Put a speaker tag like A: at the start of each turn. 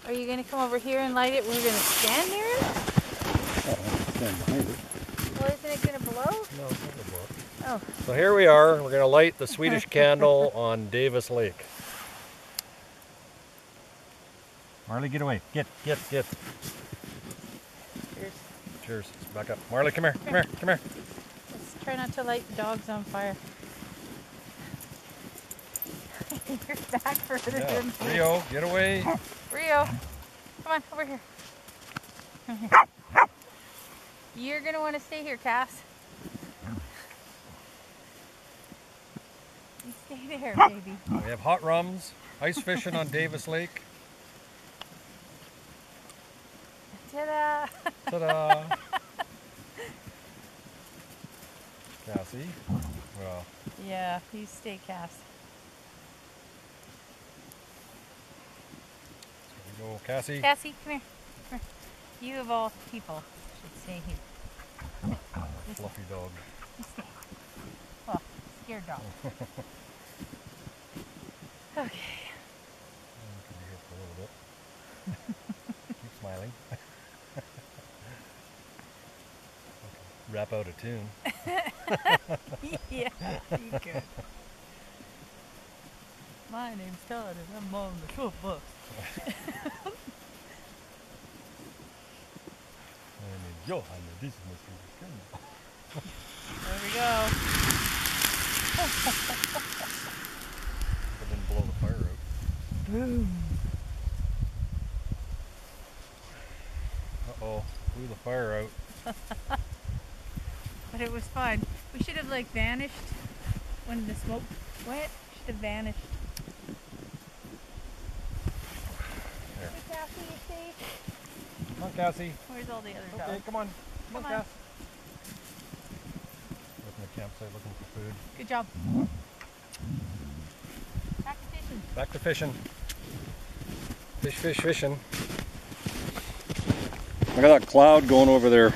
A: Are you going to come over here and light it? We're going to stand near it?
B: Stand behind it.
A: Well, isn't it going to blow?
C: No, it's not gonna blow.
A: Oh.
C: So here we are. We're going to light the Swedish candle on Davis Lake. Marley, get away. Get.
A: Cheers.
C: Cheers. Back up. Marley, come here. Come here. Come here.
A: Let's try not to light the dogs on fire. You're back further
C: Yeah.
A: than me.
C: Rio, get away.
A: Rio, come on, over here. Come here. You're going to want to stay here, Cass. You stay there, baby.
C: We have hot rums, ice fishing on Davis Lake.
A: Ta-da!
C: Ta-da! Cassie. Well,
A: Yeah, you stay, Cass.
C: here we go. Cassie.
A: Cassie, come here. Come here. You of all people should stay here.
C: Fluffy dog.
A: You stay. Well, scared dog. Okay.
C: Could be here for a little bit. Keep smiling. Okay. Rap out a tune.
A: Yeah, you could. My name's Todd and I'm on the short bus.
C: My name is Johan and this is my Swedish candle.
A: There we go.
C: But didn't blow the fire out.
A: Boom.
C: Uh-oh, blew the fire out.
A: But it was fun. We should have like vanished when the smoke went. Should have vanished.
C: There.
A: Hey, Cassie, you safe?
C: Come on, Cassie.
A: Where's all the other dogs?
C: Okay, come on. Come on,
A: Come on.
C: Cass. Looking at the campsite, looking for food.
A: Good job. Back to fishing.
C: Back to fishing. Fishing. Look at that cloud going over there.